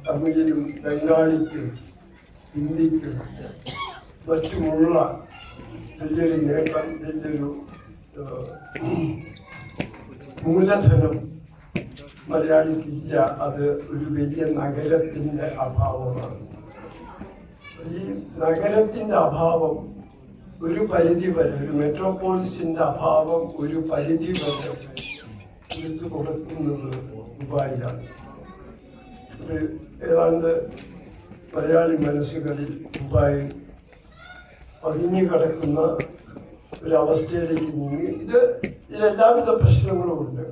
തമിഴിലും ബംഗാളിക്കും ഹിന്ദിക്കും മറ്റുമുള്ള വലിയൊരു നേട്ടം, വലിയൊരു മൂലധനം മലയാളിക്കില്ല. അത് ഒരു വലിയ നഗരത്തിൻ്റെ അഭാവമാണ്. ഈ നഗരത്തിൻ്റെ അഭാവം ഒരു പരിധി വരെ, ഒരു മെട്രോപോളിസിൻ്റെ അഭാവം ഒരു പരിധി വരെ എടുത്തു കൊടുക്കുന്നത് ദുബായിലാണ്. ഇത് ഏതാണ്ട് മലയാളി മനസ്സുകളിൽ ദുബായ് പതിഞ്ഞു കിടക്കുന്ന ഒരവസ്ഥയിലേക്ക് നീങ്ങി. ഇതിലെല്ലാവിധ പ്രശ്നങ്ങളുമുണ്ട്,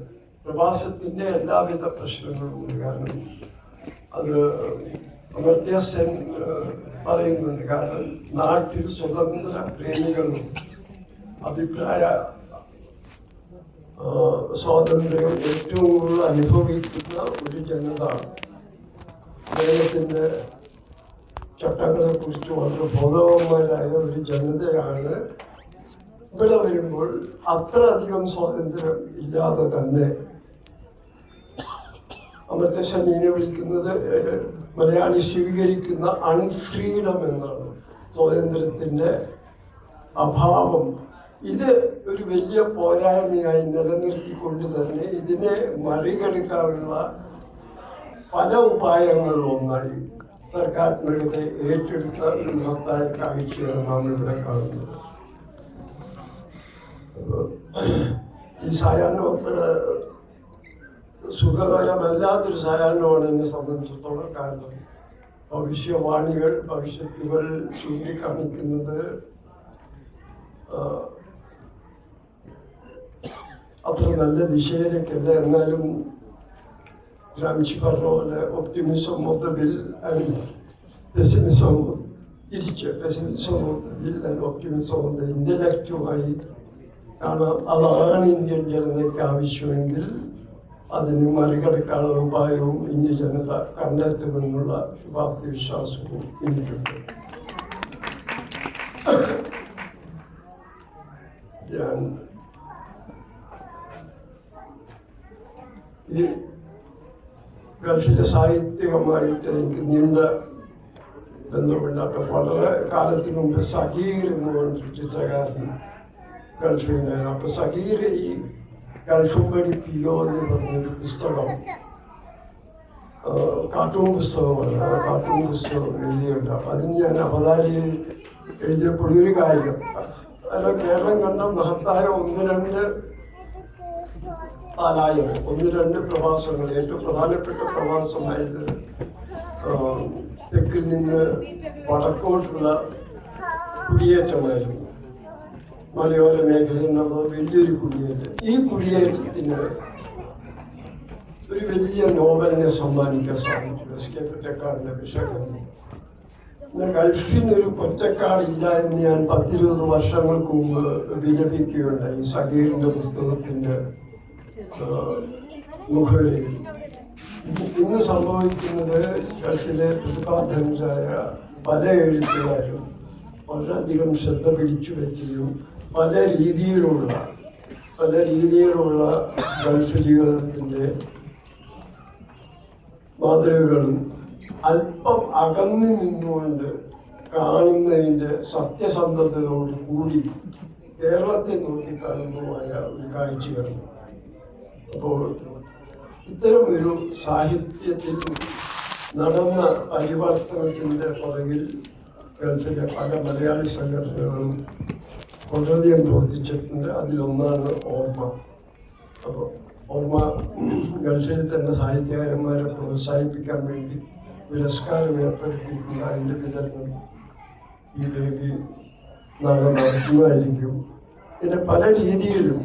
പ്രവാസത്തിൻ്റെ എല്ലാവിധ പ്രശ്നങ്ങളുമുണ്ട്. കാരണം അത് അമർത്യ സെൻ പറയുന്നുണ്ട്. കാരണം നാട്ടിൽ സ്വതന്ത്ര പ്രേമികളും അഭിപ്രായ സ്വാതന്ത്ര്യം ഏറ്റവും കൂടുതൽ അനുഭവിക്കുന്ന ഒരു ജനത, കേരളത്തിൻ്റെ ചട്ടങ്ങളെ കുറിച്ച് വളരെ ബോധവാന്മാരായ ഒരു ജനതയാണ്. ഇവിടെ വരുമ്പോൾ അത്ര അധികം സ്വാതന്ത്ര്യം ഇല്ലാതെ തന്നെ അമർത്യ സെന്നിനെ വിളിക്കുന്നത് മലയാളി സ്വീകരിക്കുന്ന അൺഫ്രീഡം എന്നാണ്, സ്വാതന്ത്ര്യത്തിൻ്റെ അഭാവം. ഇത് ഒരു വലിയ പോരായ്മയായി നിലനിർത്തിക്കൊണ്ട് തന്നെ ഇതിനെ മറികടക്കാനുള്ള പല ഉപായങ്ങളും ഒന്നായി സർഗാത്മകതയെ ഏറ്റെടുത്ത ഒരു മഹത്തായ കാഴ്ചയാണ് നാം ഇവിടെ കാണുന്നത്. ഈ സായാഹ്നം അത്ര സുഖകരമല്ലാത്തൊരു സായാഹ്നമാണ് എന്നെ സംബന്ധിച്ചിടത്തോളം. കാരണം ഭവിഷ്യവാണികൾ, ഭവിഷ്യത്തുകൾ ചൂണ്ടിക്കാണിക്കുന്നത് അത്ര നല്ല ദിശയിലേക്കല്ല. എന്നാലും രാംജി പറഞ്ഞ പോലെ optimism of the will and pessimism തിരിച്ച് pessimism of the will and optimism of the ഇൻ്റലക്റ്റുമായി കാണാം. അതാണ് ഇന്ത്യൻ ജനതയ്ക്ക് ആവശ്യമെങ്കിൽ അതിന് മറികടക്കാനുള്ള ഉപായവും ഇന്ത്യ ജനത കണ്ടെത്തുമെന്നുള്ള ശുഭാപ്തി വിശ്വാസവും എനിക്കുണ്ട്. ഞാൻ ഈ ഗൾഫിലെ സാഹിത്യവുമായിട്ട് എനിക്ക് നീണ്ട ബന്ധമില്ലാത്ത വളരെ കാലത്തിന് മുമ്പ് സഗീർ എന്ന് പറഞ്ഞൊരു ചിത്രകാരൻ ഗൾഫിലുണ്ടായിരുന്നു. അപ്പോൾ സഗീർ ഈ ഗൾഫും പഠിപ്പിക്കോ എന്ന് പറഞ്ഞൊരു പുസ്തകം, കാർട്ടൂൺ പുസ്തകമാണ്. കാർട്ടൂൺ പുസ്തകം എഴുതിയുണ്ട്. അപ്പം അതിന് ഞാൻ അവതാരിയിൽ എഴുതിയപ്പോൾ ഒരു കാര്യം, അതിൽ കേരളം കണ്ട മഹത്തായ ഒന്ന് രണ്ട് പ്രവാസങ്ങൾ, ഏറ്റവും പ്രധാനപ്പെട്ട പ്രവാസമായത് തെക്കിൽ നിന്ന് വടക്കോട്ടുള്ള കുടിയേറ്റമായിരുന്നു. മലയോര മേഖലയിൽ നിന്ന് വലിയൊരു കുടിയേറ്റം. ഈ കുടിയേറ്റത്തിന് ഒരു വലിയ നോവലിനെ സമ്മാനിക്കാൻ സാധിച്ചു, എസ്.കെ. പൊറ്റക്കാടിൻ്റെ വിഷയങ്ങൾ. എന്നാൽ ഗൾഫിനൊരു പൊറ്റക്കാടില്ല എന്ന് ഞാൻ 10-20 വർഷങ്ങൾക്ക് മുമ്പ് വിലപിക്കുകയുണ്ടായി. സഗീറിൻ്റെ പുസ്തകത്തിൻ്റെ മുഖവിലയിൽ. ഇന്ന് സംഭവിക്കുന്നത് ഗൾഫിലെ പ്രതിഭാധനരായ പല എഴുത്തുകാരും വളരെയധികം ശ്രദ്ധ പിടിച്ചു വയ്ക്കുകയും പല രീതിയിലുള്ള ഗൾഫ് ജീവിതത്തിൻ്റെ മാതൃകകളും അല്പം അകന്നു നിന്നുകൊണ്ട് കാണുന്നതിൻ്റെ സത്യസന്ധതയോട് കൂടി കേരളത്തെ നോക്കിക്കാണുന്നതുമായ ഒരു കാഴ്ചയാണ്. അപ്പോൾ ഇത്തരം ഒരു സാഹിത്യത്തിൽ നടന്ന പരിവർത്തനത്തിൻ്റെ പുറകിൽ ഗൾഫിലെ പല മലയാളി സംഘടനകളും വളരെയധികം പ്രവർത്തിച്ചിട്ടുണ്ട്. അതിലൊന്നാണ് ഓർമ്മ. അപ്പോൾ ഓർമ്മ ഗൾഫിൽ തന്നെ സാഹിത്യകാരന്മാരെ പ്രോത്സാഹിപ്പിക്കാൻ വേണ്ടി പുരസ്കാരം ഏർപ്പെടുത്തിയിട്ടുണ്ട്. അതിൻ്റെ വിതരണം ഈ വേദി നാളെ നടത്തുന്നതായിരിക്കും. പിന്നെ പല രീതിയിലും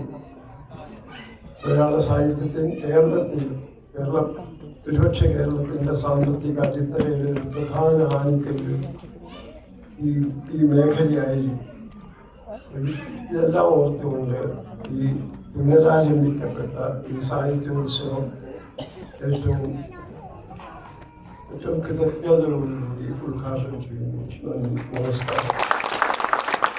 മലയാള സാഹിത്യത്തിൽ കേരളം ഒരുപക്ഷെ കേരളത്തിൻ്റെ സാമ്പത്തിക അടിത്തറയിൽ ഒരു പ്രധാന ആണിക്കല്ല് ഈ മേഖലയായിരിക്കും. ഇതെല്ലാം ഓർത്തുകൊണ്ട് ഈ പുനരാരംഭിക്കപ്പെട്ട ഈ സാഹിത്യോത്സവം ഏറ്റവും കൃതജ്ഞതയോടുകൂടി ഉദ്ഘാടനം ചെയ്യുന്നു. നന്ദി, നമസ്കാരം.